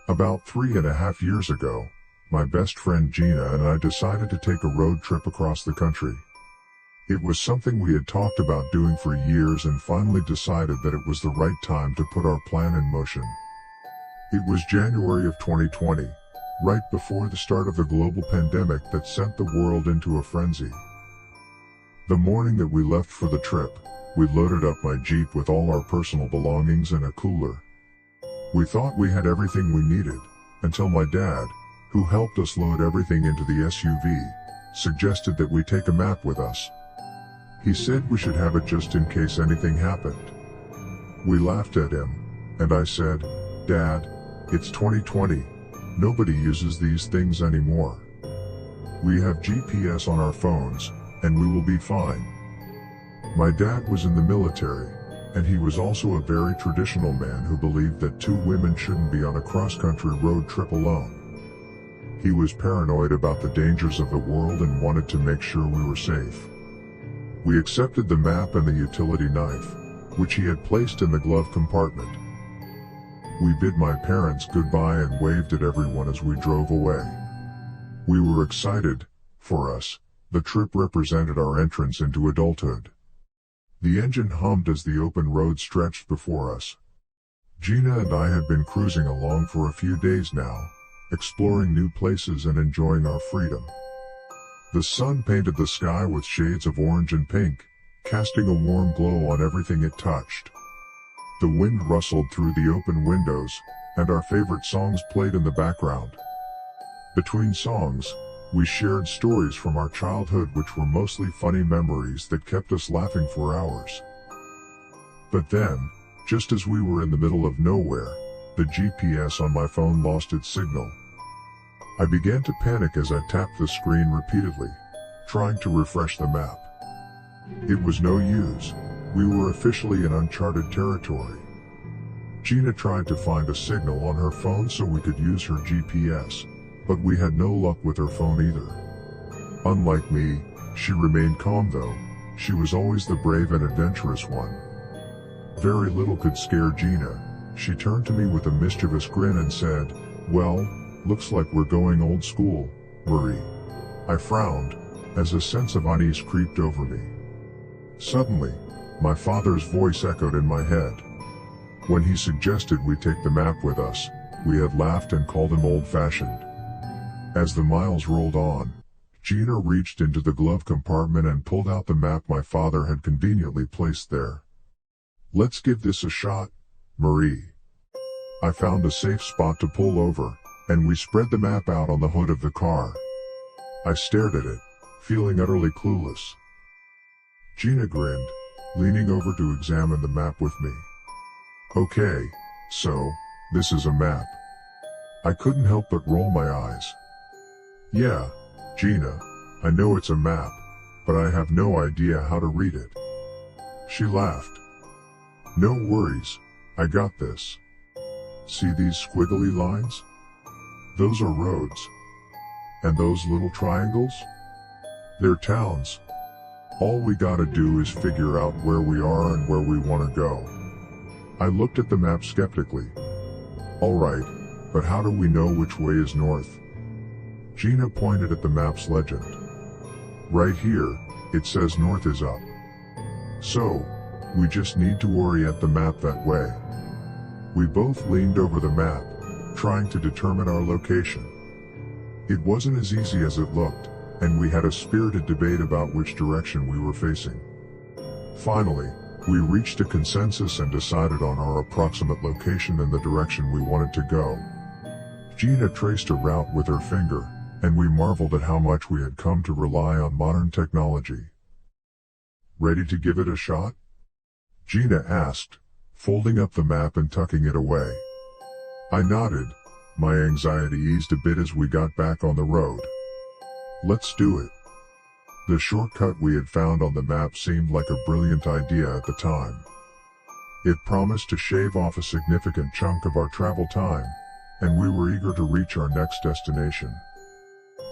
About 3.5 years ago, my best friend Gina and I decided to take a road trip across the country. It was something we had talked about doing for years and finally decided that it was the right time to put our plan in motion. It was January of 2020, right before the start of the global pandemic that sent the world into a frenzy. The morning that we left for the trip, we loaded up my Jeep with all our personal belongings and a cooler. We thought we had everything we needed, until my dad, who helped us load everything into the SUV, suggested that we take a map with us. He said we should have it just in case anything happened. We laughed at him, and I said, "Dad, it's 2020, nobody uses these things anymore. We have GPS on our phones, and we will be fine." My dad was in the military, and he was also a very traditional man who believed that two women shouldn't be on a cross-country road trip alone. He was paranoid about the dangers of the world and wanted to make sure we were safe. We accepted the map and the utility knife, which he had placed in the glove compartment. We bid my parents goodbye and waved at everyone as we drove away. We were excited. For us, the trip represented our entrance into adulthood. The engine hummed as the open road stretched before us. Gina and I had been cruising along for a few days now, exploring new places and enjoying our freedom. The sun painted the sky with shades of orange and pink, casting a warm glow on everything it touched. The wind rustled through the open windows, and our favorite songs played in the background. Between songs, we shared stories from our childhood which were mostly funny memories that kept us laughing for hours. But then, just as we were in the middle of nowhere, the GPS on my phone lost its signal. I began to panic as I tapped the screen repeatedly, trying to refresh the map. It was no use. We were officially in uncharted territory. Gina tried to find a signal on her phone so we could use her GPS, but we had no luck with her phone either. Unlike me, she remained calm though. She was always the brave and adventurous one. Very little could scare Gina. She turned to me with a mischievous grin and said, "Well, looks like we're going old school, Marie." I frowned, as a sense of unease creeped over me. Suddenly, my father's voice echoed in my head. When he suggested we take the map with us, we had laughed and called him old-fashioned. As the miles rolled on, Gina reached into the glove compartment and pulled out the map my father had conveniently placed there. "Let's give this a shot, Marie." I found a safe spot to pull over, and we spread the map out on the hood of the car. I stared at it, feeling utterly clueless. Gina grinned, leaning over to examine the map with me. "Okay, so, this is a map." I couldn't help but roll my eyes. "Yeah, Gina, I know it's a map, but I have no idea how to read it." She laughed. "No worries, I got this. See these squiggly lines? Those are roads. And those little triangles? They're towns. All we gotta do is figure out where we are and where we want to go." I looked at the map skeptically. "Alright, but how do we know which way is north?" Gina pointed at the map's legend. "Right here, it says north is up. So, we just need to orient the map that way." We both leaned over the map, trying to determine our location. It wasn't as easy as it looked, and we had a spirited debate about which direction we were facing. Finally, we reached a consensus and decided on our approximate location and the direction we wanted to go. Gina traced a route with her finger, and we marveled at how much we had come to rely on modern technology. "Ready to give it a shot?" Gina asked, folding up the map and tucking it away. I nodded. My anxiety eased a bit as we got back on the road. "Let's do it." The shortcut we had found on the map seemed like a brilliant idea at the time. It promised to shave off a significant chunk of our travel time, and we were eager to reach our next destination.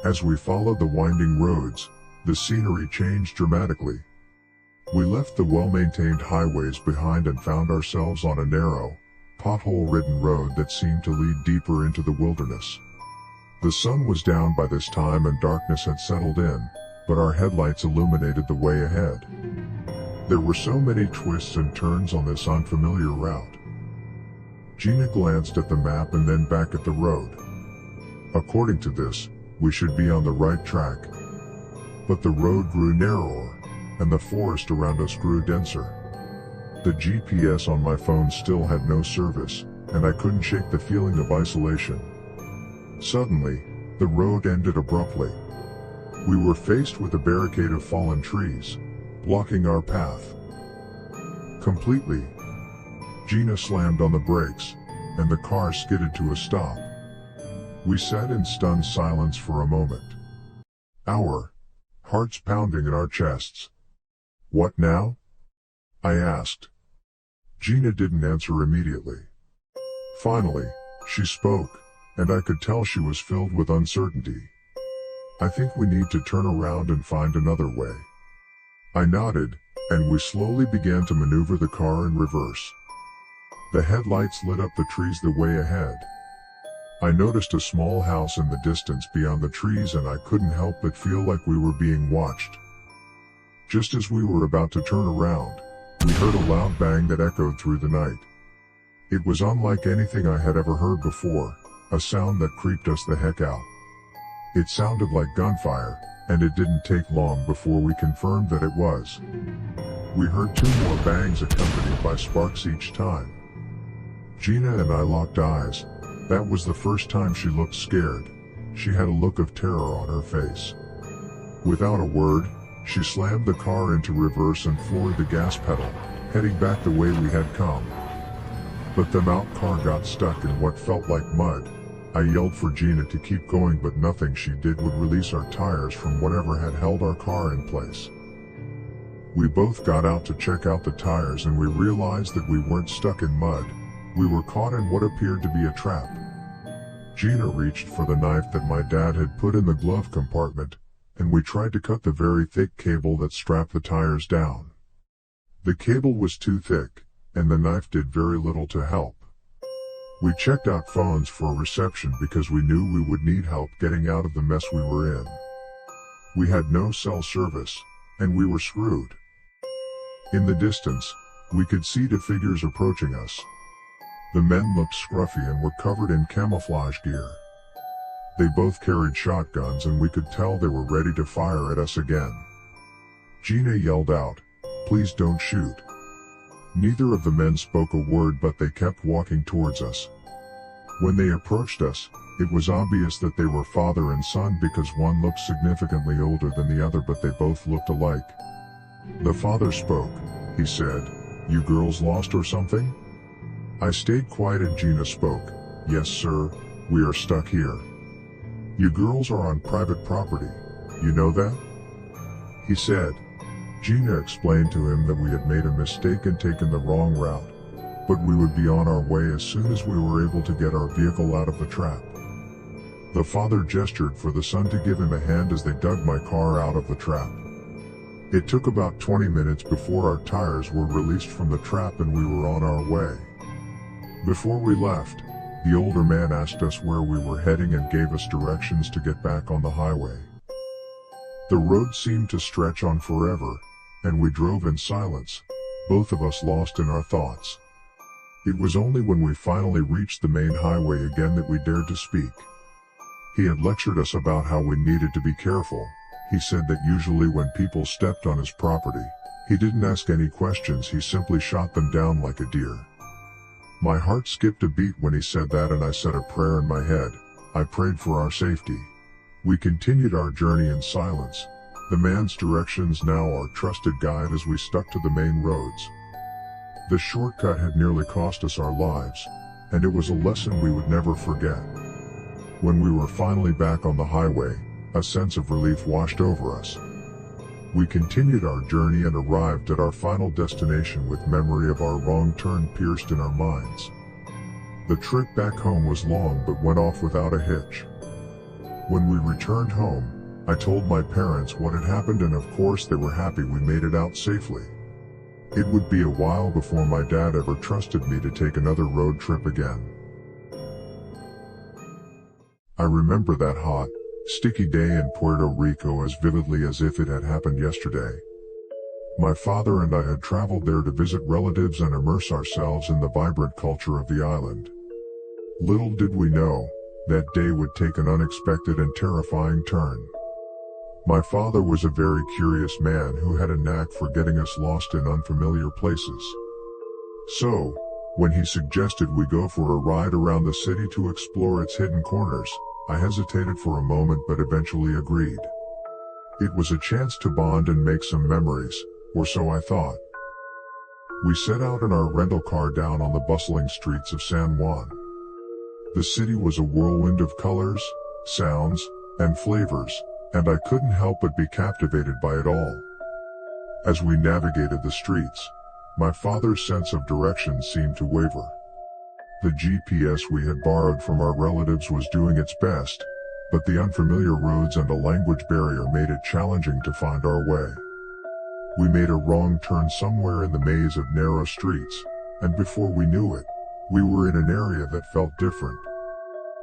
As we followed the winding roads, the scenery changed dramatically. We left the well-maintained highways behind and found ourselves on a narrow, pothole-ridden road that seemed to lead deeper into the wilderness. The sun was down by this time and darkness had settled in, but our headlights illuminated the way ahead. There were so many twists and turns on this unfamiliar route. Gina glanced at the map and then back at the road. According to this, we should be on the right track. But the road grew narrower, and the forest around us grew denser. The GPS on my phone still had no service, and I couldn't shake the feeling of isolation. Suddenly, the road ended abruptly. We were faced with a barricade of fallen trees, blocking our path completely. Gina slammed on the brakes, and the car skidded to a stop. We sat in stunned silence for a moment, our hearts pounding in our chests. "What now?" I asked. Gina didn't answer immediately. Finally, she spoke, and I could tell she was filled with uncertainty. "I think we need to turn around and find another way." I nodded, and we slowly began to maneuver the car in reverse. The headlights lit up the trees the way ahead. I noticed a small house in the distance beyond the trees, and I couldn't help but feel like we were being watched. Just as we were about to turn around, we heard a loud bang that echoed through the night. It was unlike anything I had ever heard before, a sound that creeped us the heck out. It sounded like gunfire, and it didn't take long before we confirmed that it was. We heard 2 more bangs accompanied by sparks each time. Gina and I locked eyes. That was the first time she looked scared. She had a look of terror on her face. Without a word, she slammed the car into reverse and floored the gas pedal, heading back the way we had come. But the mount car got stuck in what felt like mud. I yelled for Gina to keep going, but nothing she did would release our tires from whatever had held our car in place. We both got out to check out the tires, and we realized that we weren't stuck in mud. We were caught in what appeared to be a trap. Gina reached for the knife that my dad had put in the glove compartment, and we tried to cut the very thick cable that strapped the tires down. The cable was too thick, and the knife did very little to help. We checked out phones for reception because we knew we would need help getting out of the mess we were in. We had no cell service, and we were screwed. In the distance, we could see 2 figures approaching us. The men looked scruffy and were covered in camouflage gear. They both carried shotguns, and we could tell they were ready to fire at us again. Gina yelled out, "Please don't shoot." Neither of the men spoke a word, but they kept walking towards us. When they approached us, it was obvious that they were father and son because one looked significantly older than the other, but they both looked alike. The father spoke. He said, "You girls lost or something?" I stayed quiet and Gina spoke. "Yes, sir, we are stuck here." "You girls are on private property, you know that?" he said. Gina explained to him that we had made a mistake and taken the wrong route, but we would be on our way as soon as we were able to get our vehicle out of the trap. The father gestured for the son to give him a hand as they dug my car out of the trap. It took about 20 minutes before our tires were released from the trap and we were on our way. Before we left, the older man asked us where we were heading and gave us directions to get back on the highway. The road seemed to stretch on forever, and we drove in silence, both of us lost in our thoughts. It was only when we finally reached the main highway again that we dared to speak. He had lectured us about how we needed to be careful. He said that usually when people stepped on his property, he didn't ask any questions, he simply shot them down like a deer. My heart skipped a beat when he said that, and I said a prayer in my head. I prayed for our safety. We continued our journey in silence, the man's directions now our trusted guide as we stuck to the main roads. The shortcut had nearly cost us our lives, and it was a lesson we would never forget. When we were finally back on the highway, a sense of relief washed over us. We continued our journey and arrived at our final destination with memory of our wrong turn pierced in our minds. The trip back home was long but went off without a hitch. When we returned home, I told my parents what had happened, and of course they were happy we made it out safely. It would be a while before my dad ever trusted me to take another road trip again. I remember that hot, sticky day in Puerto Rico as vividly as if it had happened yesterday. My father and I had traveled there to visit relatives and immerse ourselves in the vibrant culture of the island. Little did we know, that day would take an unexpected and terrifying turn. My father was a very curious man who had a knack for getting us lost in unfamiliar places. So, when he suggested we go for a ride around the city to explore its hidden corners, I hesitated for a moment but eventually agreed. It was a chance to bond and make some memories, or so I thought. We set out in our rental car down on the bustling streets of San Juan. The city was a whirlwind of colors, sounds, and flavors, and I couldn't help but be captivated by it all. As we navigated the streets, my father's sense of direction seemed to waver. The GPS we had borrowed from our relatives was doing its best, but the unfamiliar roads and a language barrier made it challenging to find our way. We made a wrong turn somewhere in the maze of narrow streets, and before we knew it, we were in an area that felt different.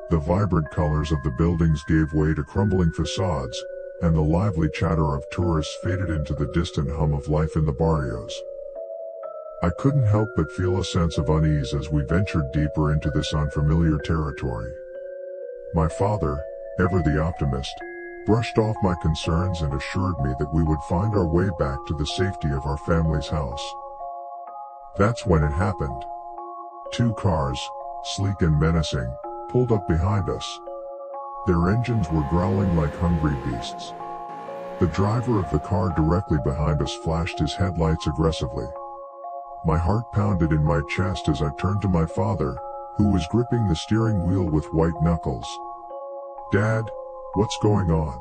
The vibrant colors of the buildings gave way to crumbling facades, and the lively chatter of tourists faded into the distant hum of life in the barrios. I couldn't help but feel a sense of unease as we ventured deeper into this unfamiliar territory. My father, ever the optimist, brushed off my concerns and assured me that we would find our way back to the safety of our family's house. That's when it happened. Two cars, sleek and menacing, pulled up behind us. Their engines were growling like hungry beasts. The driver of the car directly behind us flashed his headlights aggressively. My heart pounded in my chest as I turned to my father, who was gripping the steering wheel with white knuckles. "Dad, what's going on?"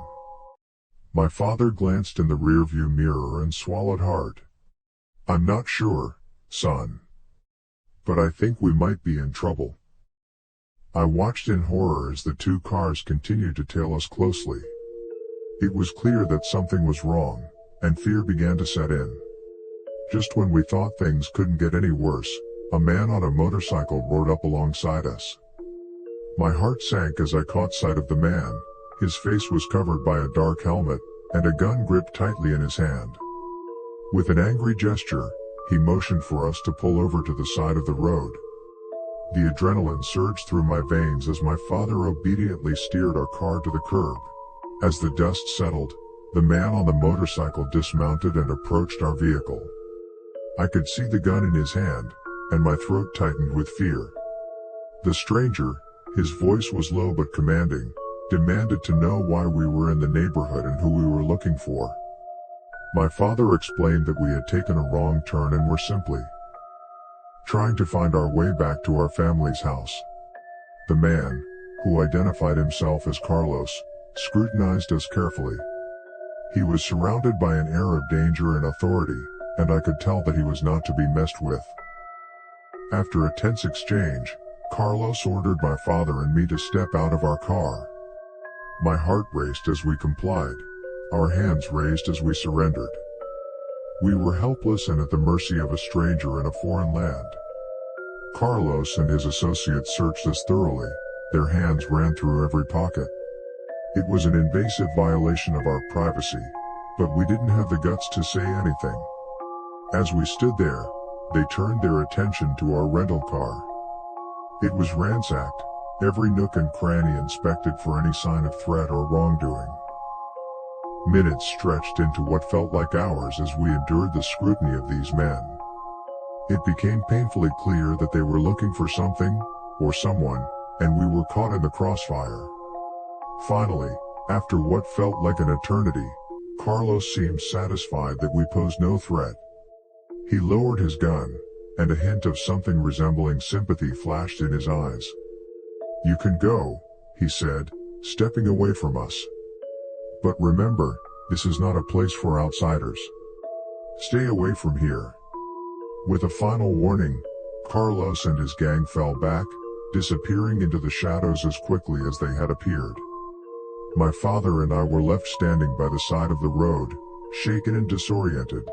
My father glanced in the rearview mirror and swallowed hard. "I'm not sure, son. But I think we might be in trouble." I watched in horror as the two cars continued to tail us closely. It was clear that something was wrong, and fear began to set in. Just when we thought things couldn't get any worse, a man on a motorcycle rode up alongside us. My heart sank as I caught sight of the man. His face was covered by a dark helmet, and a gun gripped tightly in his hand. With an angry gesture, he motioned for us to pull over to the side of the road. The adrenaline surged through my veins as my father obediently steered our car to the curb. As the dust settled, the man on the motorcycle dismounted and approached our vehicle. I could see the gun in his hand, and my throat tightened with fear. The stranger, his voice was low but commanding, demanded to know why we were in the neighborhood and who we were looking for. My father explained that we had taken a wrong turn and were simply trying to find our way back to our family's house. The man, who identified himself as Carlos, scrutinized us carefully. He was surrounded by an air of danger and authority, and I could tell that he was not to be messed with. After a tense exchange, Carlos ordered my father and me to step out of our car. My heart raced as we complied, our hands raised as we surrendered. We were helpless and at the mercy of a stranger in a foreign land. Carlos and his associates searched us thoroughly, their hands ran through every pocket. It was an invasive violation of our privacy, but we didn't have the guts to say anything. As we stood there, they turned their attention to our rental car. It was ransacked, every nook and cranny inspected for any sign of threat or wrongdoing. Minutes stretched into what felt like hours as we endured the scrutiny of these men. It became painfully clear that they were looking for something, or someone, and we were caught in the crossfire. Finally, after what felt like an eternity, Carlos seemed satisfied that we posed no threat. He lowered his gun, and a hint of something resembling sympathy flashed in his eyes. "You can go," he said, stepping away from us. "But remember, this is not a place for outsiders. Stay away from here." With a final warning, Carlos and his gang fell back, disappearing into the shadows as quickly as they had appeared. My father and I were left standing by the side of the road, shaken and disoriented.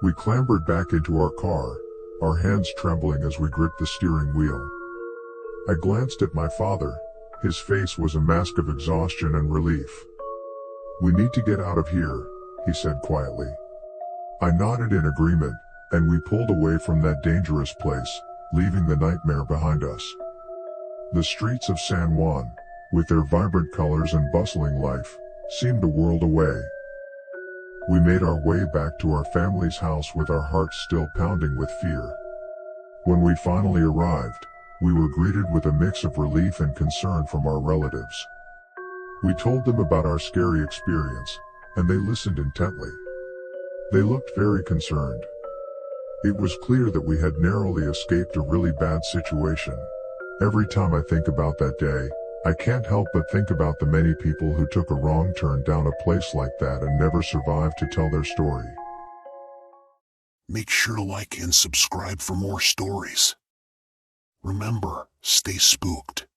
We clambered back into our car, our hands trembling as we gripped the steering wheel. I glanced at my father. His face was a mask of exhaustion and relief. "We need to get out of here," he said quietly. I nodded in agreement, and we pulled away from that dangerous place, leaving the nightmare behind us. The streets of San Juan, with their vibrant colors and bustling life, seemed a world away. We made our way back to our family's house with our hearts still pounding with fear. When we finally arrived, we were greeted with a mix of relief and concern from our relatives. We told them about our scary experience, and they listened intently. They looked very concerned. It was clear that we had narrowly escaped a really bad situation. Every time I think about that day, I can't help but think about the many people who took a wrong turn down a place like that and never survived to tell their story. Make sure to like and subscribe for more stories. Remember, stay spooked.